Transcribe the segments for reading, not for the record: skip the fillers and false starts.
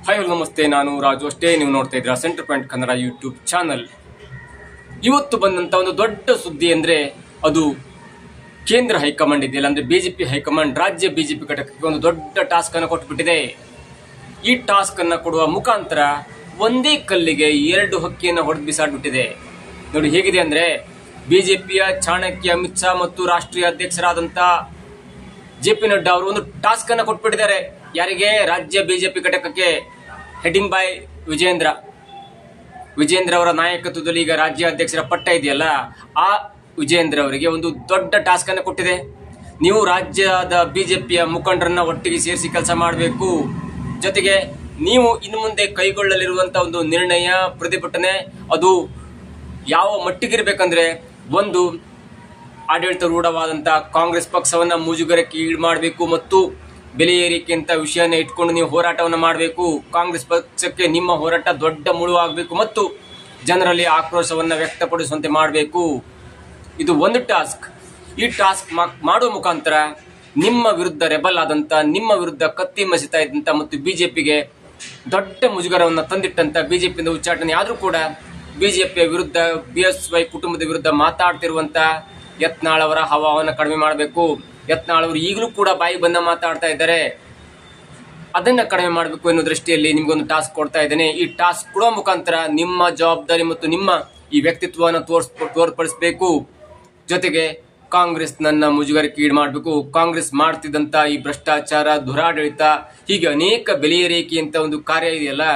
Hi ನಮಸ್ತೆ, ನಾನು ರಾಜು. ಅಷ್ಟೇ ನೀವು ನೋಡ್ತಾ ಇದ್ದೀರಾ centre point Kannada YouTube channel. ಇವತ್ತು ಬಂದಂತ ಒಂದು ದೊಡ್ಡ ಸುದ್ದಿ ಅಂದ್ರೆ ಅದು ಕೇಂದ್ರ ಹೈಕಮಾಂಡ್ ಇದೆಯಲ್ಲ, ಅಂದ್ರೆ ಬಿಜೆಪಿ ಹೈಕಮಾಂಡ್ ರಾಜ್ಯ ಬಿಜೆಪಿ ಘಟಕಕ್ಕೆ ಒಂದು ದೊಡ್ಡ ಟಾಸ್ಕ್ ಅನ್ನು ಕೊಟ್ಟುಬಿಟ್ಟಿದೆ. ಈ ಟಾಸ್ಕ್ ಅನ್ನ ಕೊಡುವ ಮುಖಾಂತರ ಒಂದೇ ಕಲ್ಲಿಗೆ ಎರಡು ಹಕ್ಕಿಯನ್ನು ಹೊಡೆದು ಬಿಸಾಡ್ಬಿಟ್ಟಿದೆ. ನೋಡಿ ಹೇಗಿದೆ ಅಂದ್ರೆ, ಬಿಜೆಪಿಯ ಚಾಣಕ್ಯ ಅಮಿತ್ ಶಾ ಮತ್ತು ರಾಷ್ಟ್ರೀಯ ಅಧ್ಯಕ್ಷರಾದಂತ ಜೆ.ಪಿ. ನಡ್ಡಾ ಅವರು ಒಂದು ಟಾಸ್ಕ್ ಅನ್ನ ಕೊಟ್ಬಿಟ್ಟಿದ್ದಾರೆ. ಯಾರಿಗೆ? ರಾಜ್ಯ ಬಿಜೆಪಿ ಘಟಕಕ್ಕೆ. ಹೆಡಿಂಗ್ ಬೈ ವಿಜೇಂದ್ರ ಅವರ ನಾಯಕತ್ವದಲ್ಲಿ ಈಗ ರಾಜ್ಯ ಅಧ್ಯಕ್ಷರ ಪಟ್ಟ ಇದೆಯಲ್ಲ, ಆ ವಿಜೇಂದ್ರ ಅವರಿಗೆ ಒಂದು ದೊಡ್ಡ ಟಾಸ್ಕ್ ಅನ್ನು ಕೊಟ್ಟಿದೆ. ನೀವು ರಾಜ್ಯದ ಬಿಜೆಪಿಯ ಮುಖಂಡರನ್ನ ಒಟ್ಟಿಗೆ ಸೇರಿಸಿ ಕೆಲಸ ಮಾಡಬೇಕು. ಜೊತೆಗೆ ನೀವು ಇನ್ನು ಮುಂದೆ ಕೈಗೊಳ್ಳಲಿರುವಂತಹ ಒಂದು ನಿರ್ಣಯ, ಪ್ರತಿಭಟನೆ ಅದು ಯಾವ ಮಟ್ಟಿಗಿರ್ಬೇಕಂದ್ರೆ, ಒಂದು ಆಡಳಿತಾರೂಢವಾದಂತಹ ಕಾಂಗ್ರೆಸ್ ಪಕ್ಷವನ್ನ ಮುಜುಗರಕ್ಕೆ ಈಡು ಮಾಡಬೇಕು ಮತ್ತು ಬೆಲೆ ಏರಿಕೆ ಅಂತ ವಿಷಯನ ಇಟ್ಕೊಂಡು ನೀವು ಹೋರಾಟವನ್ನು ಮಾಡಬೇಕು. ಕಾಂಗ್ರೆಸ್ ಪಕ್ಷಕ್ಕೆ ನಿಮ್ಮ ಹೋರಾಟ ದೊಡ್ಡ ಮುಳುವಾಗಬೇಕು ಮತ್ತು ಜನರಲ್ಲಿ ಆಕ್ರೋಶವನ್ನ ವ್ಯಕ್ತಪಡಿಸುವಂತೆ ಮಾಡಬೇಕು. ಇದು ಒಂದು ಟಾಸ್ಕ್. ಈ ಟಾಸ್ಕ್ ಮಾಡುವ ಮುಖಾಂತರ ನಿಮ್ಮ ವಿರುದ್ಧ ರೆಬಲ್ ಆದಂತ, ನಿಮ್ಮ ವಿರುದ್ಧ ಕತ್ತಿ ಮಸಿತಾ ಇದ್ದಂತ ಮತ್ತು ಬಿಜೆಪಿಗೆ ದೊಡ್ಡ ಮುಜುಗರವನ್ನು ತಂದಿಟ್ಟಂತ, ಬಿಜೆಪಿಯಿಂದ ಉಚ್ಚಾಟನೆ ಆದ್ರೂ ಕೂಡ ಬಿಜೆಪಿಯ ವಿರುದ್ಧ, ಬಿಎಸ್ವೈ ಕುಟುಂಬದ ವಿರುದ್ಧ ಮಾತಾಡ್ತಿರುವಂತ ಯತ್ನಾಳ್ ಅವರ ಹವಾವನ್ನು ಕಡಿಮೆ ಮಾಡಬೇಕು. ಯತ್ನಾಳ್ ಅವರು ಈಗಲೂ ಕೂಡ ಬಾಯಿ ಬಂದ ಮಾತಾಡ್ತಾ ಇದ್ದಾರೆ. ಅದನ್ನ ಕಡಿಮೆ ಮಾಡಬೇಕು ಎನ್ನುವ ದೃಷ್ಟಿಯಲ್ಲಿ ನಿಮ್ಗೊಂದು ಟಾಸ್ಕ್ ಕೊಡ್ತಾ ಇದ್ದೇನೆ. ಈ ಟಾಸ್ಕ್ ಕೊಡುವ ಮುಖಾಂತರ ನಿಮ್ಮ ಜವಾಬ್ದಾರಿ ಮತ್ತು ನಿಮ್ಮ ಈ ವ್ಯಕ್ತಿತ್ವವನ್ನು ತೋರ್ಪಡಿಸಬೇಕು. ಜೊತೆಗೆ ಕಾಂಗ್ರೆಸ್ ನನ್ನ ಮುಜುಗರಕ್ಕೆ ಈಡು ಮಾಡಬೇಕು. ಕಾಂಗ್ರೆಸ್ ಮಾಡ್ತಿದ್ದಂತ ಈ ಭ್ರಷ್ಟಾಚಾರ, ದುರಾಡಳಿತ, ಹೀಗೆ ಅನೇಕ ಬೆಲೆ ಏರಿಕೆ ಅಂತ ಒಂದು ಕಾರ್ಯ ಇದೆಯಲ್ಲ,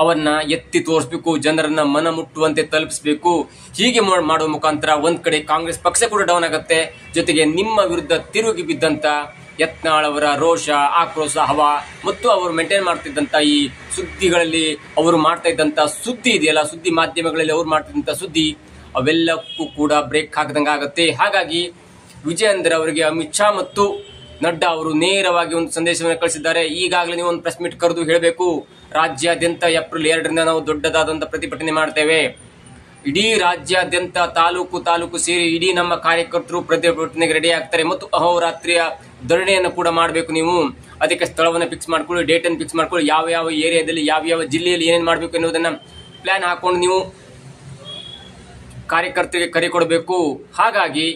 ಅವನ್ನ ಎತ್ತಿ ತೋರಿಸಬೇಕು, ಜನರನ್ನ ಮನ ಮುಟ್ಟುವಂತೆ ತಲುಪಿಸಬೇಕು. ಹೀಗೆ ಮಾಡುವ ಮುಖಾಂತರ ಒಂದ್ ಕಡೆ ಕಾಂಗ್ರೆಸ್ ಪಕ್ಷ ಕೂಡ ಡೌನ್ ಆಗುತ್ತೆ. ಜೊತೆಗೆ ನಿಮ್ಮ ವಿರುದ್ಧ ತಿರುಗಿ ಬಿದ್ದಂತ ಯತ್ನಾಳ್ ಅವರ ರೋಷ, ಆಕ್ರೋಶ, ಹವಾ ಮತ್ತು ಅವರು ಮೇಂಟೈನ್ ಮಾಡ್ತಿದ್ದಂತ ಈ ಸುದ್ದಿಗಳಲ್ಲಿ ಅವರು ಮಾಡ್ತಾ ಇದ್ದಂತ ಸುದ್ದಿ ಇದೆಯಲ್ಲ, ಸುದ್ದಿ ಮಾಧ್ಯಮಗಳಲ್ಲಿ ಅವರು ಮಾಡ್ತಿದ್ದಂತ ಸುದ್ದಿ, ಅವೆಲ್ಲಕ್ಕೂ ಕೂಡ ಬ್ರೇಕ್ ಹಾಕದಂಗ ಆಗುತ್ತೆ. ಹಾಗಾಗಿ ವಿಜೇಂದ್ರ ಅವರಿಗೆ ಅಮಿತ್ ಶಾ ಮತ್ತು ನಡ್ಡಾ ಅವರು ನೇರವಾಗಿ ಒಂದು ಸಂದೇಶವನ್ನು ಕಳಿಸಿದ್ದಾರೆ. ಈಗಾಗಲೇ ನೀವು ಒಂದು ಪ್ರೆಸ್ ಮೀಟ್ ಕರೆದು ಹೇಳಬೇಕು, ರಾಜ್ಯಾದ್ಯಂತ ಏಪ್ರಿಲ್ 2ರಿಂದ ನಾವು ದೊಡ್ಡದಾದಂತ ಪ್ರತಿಭಟನೆ ಮಾಡ್ತೇವೆ. ಇಡೀ ರಾಜ್ಯಾದ್ಯಂತ ತಾಲೂಕು ಸೇರಿ ಇಡೀ ನಮ್ಮ ಕಾರ್ಯಕರ್ತರು ಪ್ರತಿಭಟನೆಗೆ ರೆಡಿ ಆಗ್ತಾರೆ ಮತ್ತು ಅಹೋರಾತ್ರಿಯ ಧರಣಿಯನ್ನು ಕೂಡ ಮಾಡಬೇಕು. ನೀವು ಅದಕ್ಕೆ ಸ್ಥಳವನ್ನು ಫಿಕ್ಸ್ ಮಾಡ್ಕೊಳ್ಳಿ, ಡೇಟ್ ಅನ್ನು ಫಿಕ್ಸ್ ಮಾಡ್ಕೊಳ್ಳಿ, ಯಾವ ಏರಿಯಾದಲ್ಲಿ, ಯಾವ ಜಿಲ್ಲೆಯಲ್ಲಿ ಏನೇನು ಮಾಡಬೇಕು ಎನ್ನುವುದನ್ನ ಪ್ಲಾನ್ ಹಾಕೊಂಡು ನೀವು ಕಾರ್ಯಕರ್ತರಿಗೆ ಕರೆ ಕೊಡಬೇಕು. ಹಾಗಾಗಿ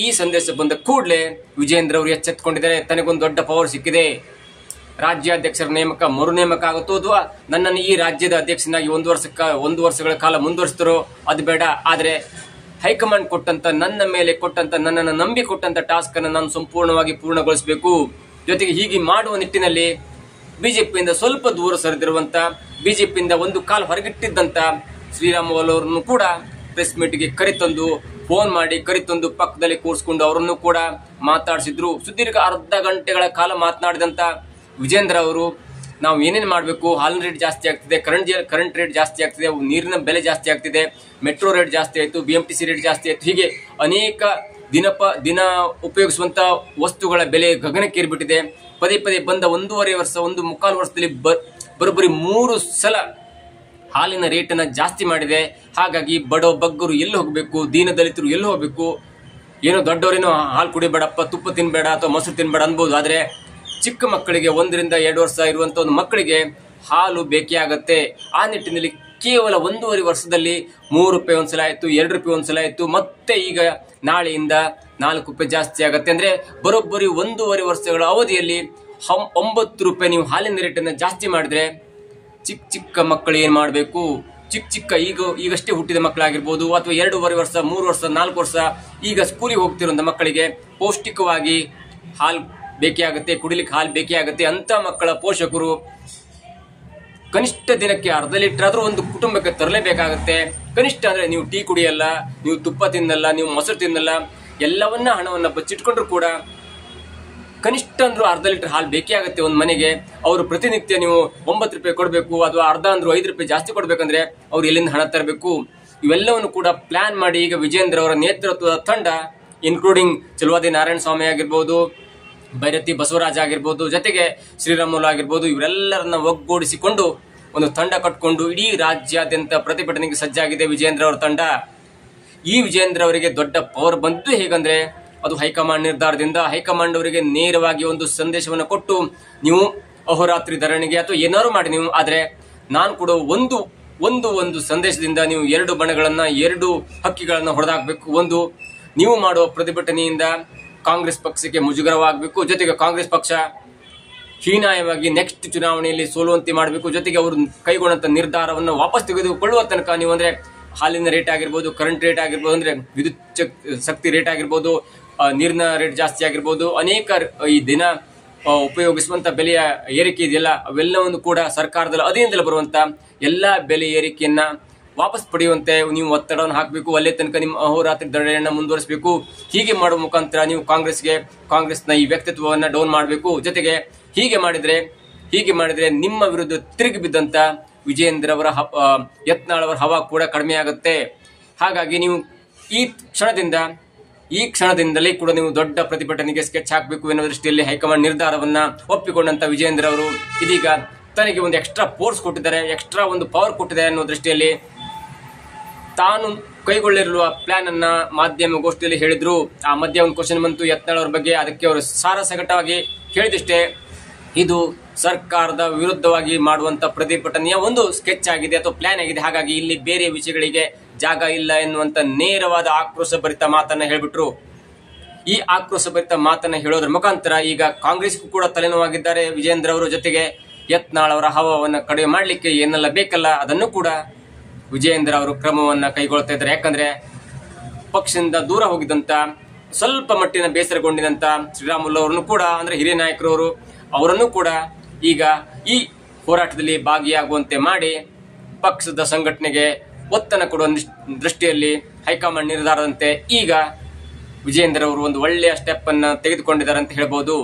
ಈ ಸಂದೇಶ ಬಂದ ಕೂಡಲೇ ವಿಜೇಂದ್ರ ಅವರು ಎಚ್ಚೆತ್ತುಕೊಂಡಿದ್ದಾರೆ. ತನಗೊಂದು ದೊಡ್ಡ ಪವರ್ ಸಿಕ್ಕಿದೆ. ರಾಜ್ಯಾಧ್ಯಕ್ಷರ ನೇಮಕ ಮರು ನೇಮಕ ಆಗುತ್ತೋ ಅಥವಾ ನನ್ನನ್ನು ಈ ರಾಜ್ಯದ ಅಧ್ಯಕ್ಷನಾಗಿ ಒಂದು ವರ್ಷಗಳ ಕಾಲ ಮುಂದುವರಿಸ್ತಾರೋ ಅದು ಬೇಡ. ಆದ್ರೆ ಹೈಕಮಾಂಡ್ ಕೊಟ್ಟಂತ, ನನ್ನ ಮೇಲೆ ಕೊಟ್ಟಂತ, ನನ್ನನ್ನು ನಂಬಿ ಕೊಟ್ಟಂತ ಟಾಸ್ಕ್ ಅನ್ನು ನಾನು ಸಂಪೂರ್ಣವಾಗಿ ಪೂರ್ಣಗೊಳಿಸಬೇಕು. ಜೊತೆಗೆ ಹೀಗೆ ಮಾಡುವ ನಿಟ್ಟಿನಲ್ಲಿ ಬಿಜೆಪಿಯಿಂದ ಸ್ವಲ್ಪ ದೂರ ಸರಿದಿರುವಂತ, ಬಿಜೆಪಿಯಿಂದ ಒಂದು ಕಾಲು ಹೊರಗಿಟ್ಟಿದ್ದಂತ ಶ್ರೀರಾಮುಲು ಅವರನ್ನು ಕೂಡ ಪ್ರೆಸ್ ಮೀಟ್ಗೆ ಫೋನ್ ಮಾಡಿ ಕರಿತಂದು ಪಕ್ಕದಲ್ಲಿ ಕೂರಿಸಿಕೊಂಡು ಅವರನ್ನು ಕೂಡ ಮಾತಾಡಿಸಿದ್ರು. ಸುದೀರ್ಘ ಅರ್ಧ ಗಂಟೆಗಳ ಕಾಲ ಮಾತನಾಡಿದಂತ ವಿಜೇಂದ್ರ ಅವರು, ನಾವು ಏನೇನು ಮಾಡಬೇಕು, ಹಾಲಿನ ರೇಟ್ ಜಾಸ್ತಿ ಆಗ್ತಿದೆ, ಕರೆಂಟ್ ರೇಟ್ ಜಾಸ್ತಿ ಆಗ್ತಿದೆ, ನೀರಿನ ಬೆಲೆ ಜಾಸ್ತಿ ಆಗ್ತಿದೆ, ಮೆಟ್ರೋ ರೇಟ್ ಜಾಸ್ತಿ ಆಯ್ತು, BMTC ರೇಟ್ ಜಾಸ್ತಿ ಆಯ್ತು, ಹೀಗೆ ಅನೇಕ ದಿನ ಉಪಯೋಗಿಸುವಂತ ವಸ್ತುಗಳ ಬೆಲೆ ಗಗನಕ್ಕೇರಿಬಿಟ್ಟಿದೆ. ಪದೇ ಬಂದ 1.5 ವರ್ಷದಲ್ಲಿ ಬರೋಬ್ಬರಿ 3 ಸಲ ಹಾಲಿನ ರೇಟನ್ನ ಜಾಸ್ತಿ ಮಾಡಿದೆ. ಹಾಗಾಗಿ ಬಗ್ಗರು ಎಲ್ಲಿ ಹೋಗಬೇಕು, ದೀನದಲಿತರು ಎಲ್ಲಿ ಹೋಗಬೇಕು? ಏನೋ ದೊಡ್ಡವರೇನೋ ಹಾಲು ಕುಡಿಬೇಡಪ್ಪ, ತುಪ್ಪ ತಿನ್ಬೇಡ ಅಥವಾ ಮೊಸರು ತಿನ್ಬೇಡ ಅನ್ಬೋದು. ಆದ್ರೆ ಚಿಕ್ಕ ಮಕ್ಕಳಿಗೆ 1 ರಿಂದ 2 ವರ್ಷ ಇರುವಂತ ಒಂದು ಮಕ್ಕಳಿಗೆ ಹಾಲು ಬೇಕೇ ಆಗತ್ತೆ. ಆ ನಿಟ್ಟಿನಲ್ಲಿ ಕೇವಲ 1.5 ವರ್ಷದಲ್ಲಿ 3 ರೂಪಾಯಿ ಒಂದ್ಸಲ ಆಯ್ತು, 2 ರೂಪಾಯಿ ಒಂದ್ಸಲ ಆಯ್ತು, ಮತ್ತೆ ಈಗ ನಾಳೆಯಿಂದ 4 ರೂಪಾಯಿ ಜಾಸ್ತಿ ಆಗತ್ತೆ. ಅಂದ್ರೆ ಬರೋಬ್ಬರಿ 1.5 ವರ್ಷಗಳ ಅವಧಿಯಲ್ಲಿ 9 ರೂಪಾಯಿ ನೀವು ಹಾಲಿನ ರೇಟನ್ನ ಜಾಸ್ತಿ ಮಾಡಿದ್ರೆ ಚಿಕ್ಕ ಮಕ್ಕಳು ಏನ್ ಮಾಡಬೇಕು? ಈಗಷ್ಟೇ ಹುಟ್ಟಿದ ಮಕ್ಕಳಾಗಿರ್ಬೋದು ಅಥವಾ 2.5 ವರ್ಷ, 3 ವರ್ಷ, 4 ವರ್ಷ ಈಗ ಸ್ಕೂಲಿಗೆ ಹೋಗ್ತಿರುವಂತ ಮಕ್ಕಳಿಗೆ ಪೌಷ್ಟಿಕವಾಗಿ ಹಾಲು ಬೇಕೇ ಆಗುತ್ತೆ, ಕುಡಿಲಿಕ್ಕೆ ಹಾಲು ಬೇಕೇ ಆಗುತ್ತೆ. ಅಂತ ಮಕ್ಕಳ ಪೋಷಕರು ಕನಿಷ್ಠ ದಿನಕ್ಕೆ ಅರ್ಧ ಲೀಟರ್ ಆದ್ರೂ ಒಂದು ಕುಟುಂಬಕ್ಕೆ ತರಲೇಬೇಕಾಗತ್ತೆ. ಕನಿಷ್ಠ ಅಂದ್ರೆ ನೀವು ಟೀ ಕುಡಿಯಲ್ಲ, ನೀವು ತುಪ್ಪ ತಿನ್ನಲ್ಲ, ನೀವು ಮೊಸರು ತಿನ್ನಲ್ಲ, ಎಲ್ಲವನ್ನ ಹಣವನ್ನ ಬಚ್ಚಿಟ್ಕೊಂಡ್ರು ಕೂಡ ಕನಿಷ್ಠ ಅಂದ್ರೂ ಅರ್ಧ ಲೀಟರ್ ಹಾಲು ಬೇಕೇ ಆಗುತ್ತೆ ಒಂದು ಮನೆಗೆ. ಅವರು ಪ್ರತಿನಿತ್ಯ ನೀವು 9 ರೂಪಾಯಿ ಕೊಡಬೇಕು ಅಥವಾ ಅರ್ಧ ಅಂದ್ರೂ 5 ರೂಪಾಯಿ ಜಾಸ್ತಿ ಕೊಡ್ಬೇಕಂದ್ರೆ ಅವ್ರು ಎಲ್ಲಿಂದ ಹಣ ತರಬೇಕು? ಇವೆಲ್ಲವನ್ನು ಕೂಡ ಪ್ಲಾನ್ ಮಾಡಿ ಈಗ ವಿಜೇಂದ್ರ ಅವರ ನೇತೃತ್ವದ ತಂಡ, ಇನ್ಕ್ಲೂಡಿಂಗ್ ಚಲುವಾದಿ ನಾರಾಯಣ ಸ್ವಾಮಿ ಆಗಿರ್ಬೋದು, ಭೈರತಿ ಬಸವರಾಜ್ ಆಗಿರ್ಬೋದು, ಜೊತೆಗೆ ಶ್ರೀರಾಮುಲು ಆಗಿರ್ಬೋದು, ಇವರೆಲ್ಲರನ್ನ ಒಗ್ಗೂಡಿಸಿಕೊಂಡು ಒಂದು ತಂಡ ಕಟ್ಕೊಂಡು ಇಡೀ ರಾಜ್ಯಾದ್ಯಂತ ಪ್ರತಿಭಟನೆಗೆ ಸಜ್ಜಾಗಿದೆ ವಿಜೇಂದ್ರ ಅವರ ತಂಡ. ಈ ವಿಜೇಂದ್ರ ಅವರಿಗೆ ದೊಡ್ಡ ಪವರ್ ಬಂತು. ಹೇಗಂದ್ರೆ ಅದು ಹೈಕಮಾಂಡ್ ನಿರ್ಧಾರದಿಂದ. ಹೈಕಮಾಂಡ್ ಅವರಿಗೆ ನೇರವಾಗಿ ಒಂದು ಸಂದೇಶವನ್ನು ಕೊಟ್ಟು, ನೀವು ಅಹೋರಾತ್ರಿ ಧರಣಿಗೆ ಅಥವಾ ಏನಾದ್ರು ಮಾಡಿ ನೀವು, ಆದ್ರೆ ನಾನು ಕೊಡೋ ಒಂದು ಸಂದೇಶದಿಂದ ನೀವು ಎರಡು ಬಣಗಳನ್ನ, ಎರಡು ಹಕ್ಕಿಗಳನ್ನ ಹೊಡೆದಾಕ್ಬೇಕು. ಒಂದು, ನೀವು ಮಾಡುವ ಪ್ರತಿಭಟನೆಯಿಂದ ಕಾಂಗ್ರೆಸ್ ಪಕ್ಷಕ್ಕೆ ಮುಜುಗರವಾಗಬೇಕು, ಜೊತೆಗೆ ಕಾಂಗ್ರೆಸ್ ಪಕ್ಷ ಹೀನಾಯವಾಗಿ ನೆಕ್ಸ್ಟ್ ಚುನಾವಣೆಯಲ್ಲಿ ಸೋಲುವಂತೆ ಮಾಡಬೇಕು, ಜೊತೆಗೆ ಅವರು ಕೈಗೊಂಡಂತ ನಿರ್ಧಾರವನ್ನು ವಾಪಸ್ ತೆಗೆದುಕೊಳ್ಳುವ ತನಕ ನೀವು, ಅಂದ್ರೆ ಹಾಲಿನ ರೇಟ್ ಆಗಿರ್ಬೋದು, ಕರೆಂಟ್ ರೇಟ್ ಆಗಿರ್ಬೋದು, ಅಂದ್ರೆ ವಿದ್ಯುತ್ ಶಕ್ತಿ ರೇಟ್ ಆಗಿರ್ಬೋದು, ನೀರಿನ ರೇಟ್ ಜಾಸ್ತಿ ಆಗಿರ್ಬೋದು, ಅನೇಕ ಈ ದಿನ ಉಪಯೋಗಿಸುವಂತ ಬೆಲೆಯ ಏರಿಕೆ ಇದೆಯಲ್ಲ, ಅವೆಲ್ಲವನ್ನು ಕೂಡ ಸರ್ಕಾರದಲ್ಲಿ ಅಧೀನದಲ್ಲಿ ಬರುವಂತ ಎಲ್ಲಾ ಬೆಲೆ ಏರಿಕೆಯನ್ನ ವಾಪಸ್ ಪಡೆಯುವಂತೆ ನೀವು ಒತ್ತಡವನ್ನು ಹಾಕಬೇಕು. ಅಲ್ಲೇ ತನಕ ನಿಮ್ಮ ಅಹೋರಾತ್ರಿ ಧರಣಿಯನ್ನ ಮುಂದುವರಿಸಬೇಕು. ಹೀಗೆ ಮಾಡುವ ಮುಖಾಂತರ ನೀವು ಕಾಂಗ್ರೆಸ್ನ ಈ ವ್ಯಕ್ತಿತ್ವವನ್ನ ಡೌನ್ ಮಾಡಬೇಕು. ಜೊತೆಗೆ ಹೀಗೆ ಮಾಡಿದ್ರೆ ನಿಮ್ಮ ವಿರುದ್ಧ ತಿರುಗಿ ಬಿದ್ದಂತ ವಿಜಯೇಂದ್ರ ಅವರ ಯತ್ನಾಳ್ ಅವರ ಹವಾ ಕೂಡ ಕಡಿಮೆ ಆಗುತ್ತೆ. ಹಾಗಾಗಿ ನೀವು ಈ ಕ್ಷಣದಿಂದಲೇ ಕೂಡ ನೀವು ದೊಡ್ಡ ಪ್ರತಿಭಟನೆಗೆ ಸ್ಕೆಚ್ ಹಾಕಬೇಕು ಎನ್ನುವ ದೃಷ್ಟಿಯಲ್ಲಿ ಹೈಕಮಾಂಡ್ ನಿರ್ಧಾರವನ್ನ ಒಪ್ಪಿಕೊಂಡಂತ ವಿಜಯೇಂದ್ರ ಅವರು ಇದೀಗ ತನಗೆ ಒಂದು ಎಕ್ಸ್ಟ್ರಾ ಫೋರ್ಸ್ ಕೊಟ್ಟಿದ್ದಾರೆ, ಎಕ್ಸ್ಟ್ರಾ ಒಂದು ಪವರ್ ಕೊಟ್ಟಿದ್ದಾರೆ ಅನ್ನೋ ದೃಷ್ಟಿಯಲ್ಲಿ ತಾನು ಕೈಗೊಳ್ಳಿರುವ ಪ್ಲಾನ್ ಅನ್ನ ಮಾಧ್ಯಮಗೋಷ್ಠಿಯಲ್ಲಿ ಹೇಳಿದ್ರು. ಆ ಮಧ್ಯ ಒಂದು ಕ್ವಶನ್ ಬಂತು ಯತ್ನಾಳ್ ಅವರ ಬಗ್ಗೆ, ಅದಕ್ಕೆ ಅವರು ಸಾರಾಸಗಟವಾಗಿ ಹೇಳಿದಿಷ್ಟೇ, ಇದು ಸರ್ಕಾರದ ವಿರುದ್ಧವಾಗಿ ಮಾಡುವಂತ ಪ್ರತಿಭಟನೆಯ ಒಂದು ಸ್ಕೆಚ್ ಆಗಿದೆ ಅಥವಾ ಪ್ಲಾನ್ ಆಗಿದೆ. ಹಾಗಾಗಿ ಇಲ್ಲಿ ಬೇರೆ ವಿಷಯಗಳಿಗೆ ಜಾಗ ಇಲ್ಲ ಎನ್ನುವಂತ ನೇರವಾದ ಆಕ್ರೋಶಭರಿತ ಮಾತನ್ನ ಹೇಳ್ಬಿಟ್ರು. ಈ ಆಕ್ರೋಶಭರಿತ ಮಾತನ್ನ ಹೇಳೋದ್ರ ಮುಖಾಂತರ ಈಗ ಕಾಂಗ್ರೆಸ್ಗೂ ಕೂಡ ತಲೆನೋವಾಗಿದ್ದಾರೆ ವಿಜಯೇಂದ್ರ ಅವರು. ಜೊತೆಗೆ ಯತ್ನಾಳ್ ಅವರ ಹವಾವನ್ನ ಕಡಿಮೆ ಮಾಡ್ಲಿಕ್ಕೆ ಏನೆಲ್ಲ ಬೇಕಲ್ಲ ಅದನ್ನು ಕೂಡ ವಿಜಯೇಂದ್ರ ಅವರು ಕ್ರಮವನ್ನ ಕೈಗೊಳ್ತಾ ಇದ್ದಾರೆ. ಯಾಕಂದ್ರೆ ಪಕ್ಷದಿಂದ ದೂರ ಹೋಗಿದ್ದಂತ, ಸ್ವಲ್ಪ ಮಟ್ಟಿನ ಬೇಸರಗೊಂಡಿದಂತ ಶ್ರೀರಾಮುಲು ಅವರನ್ನು ಕೂಡ, ಅಂದ್ರೆ ಹಿರಿಯ ನಾಯಕರವರು ಅವರನ್ನು ಕೂಡ ಈಗ ಈ ಹೋರಾಟದಲ್ಲಿ ಭಾಗಿಯಾಗುವಂತೆ ಮಾಡಿ ಪಕ್ಷದ ಸಂಘಟನೆಗೆ ಒತ್ತನ್ನು ಕೊಡುವ ದೃಷ್ಟಿಯಲ್ಲಿ ಹೈಕಮಾಂಡ್ ನಿರ್ಧಾರದಂತೆ ಈಗ ವಿಜಯೇಂದ್ರ ಅವರು ಒಂದು ಒಳ್ಳೆಯ ಸ್ಟೆಪ್ ಅನ್ನ ತೆಗೆದುಕೊಂಡಿದ್ದಾರೆ ಅಂತ ಹೇಳ್ಬೋದು.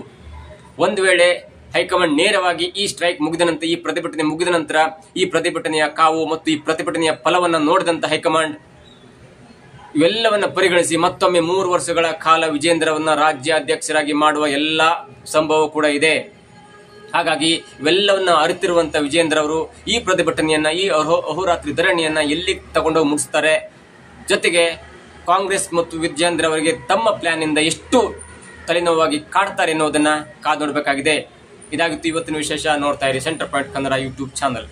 ಒಂದು ವೇಳೆ ಹೈಕಮಾಂಡ್ ನೇರವಾಗಿ ಈ ಸ್ಟ್ರೈಕ್ ಮುಗಿದ ನಂತರ, ಈ ಪ್ರತಿಭಟನೆ ಮುಗಿದ ನಂತರ, ಈ ಪ್ರತಿಭಟನೆಯ ಕಾವು ಮತ್ತು ಈ ಪ್ರತಿಭಟನೆಯ ಫಲವನ್ನ ನೋಡಿದಂತ ಹೈಕಮಾಂಡ್ ಇವೆಲ್ಲವನ್ನ ಪರಿಗಣಿಸಿ ಮತ್ತೊಮ್ಮೆ 3 ವರ್ಷಗಳ ಕಾಲ ವಿಜಯೇಂದ್ರವನ್ನ ರಾಜ್ಯಾಧ್ಯಕ್ಷರಾಗಿ ಮಾಡುವ ಎಲ್ಲಾ ಸಂಭವ ಕೂಡ ಇದೆ. ಹಾಗಾಗಿ ಇವೆಲ್ಲವನ್ನ ಅರಿತಿರುವಂತ ವಿಜಯೇಂದ್ರ ಅವರು ಈ ಪ್ರತಿಭಟನೆಯನ್ನ, ಈ ಅಹೋರಾತ್ರಿ ಧರಣಿಯನ್ನ ಎಲ್ಲಿ ತಗೊಂಡೋಗಿ ಮುಗಿಸ್ತಾರೆ, ಜೊತೆಗೆ ಕಾಂಗ್ರೆಸ್ ಮತ್ತು ವಿಜಯೇಂದ್ರ ಅವರಿಗೆ ತಮ್ಮ ಪ್ಲಾನ್ ಇಂದ ಎಷ್ಟು ತಲೆನೋವಾಗಿ ಕಾಡ್ತಾರೆ ಎನ್ನುವುದನ್ನ ಕಾದು ನೋಡಬೇಕಾಗಿದೆ. ಇದಾಗಿತ್ತು ಇವತ್ತಿನ ವಿಶೇಷ. ನೋಡ್ತಾ ಇರಿ centre point Kannada YouTube channel.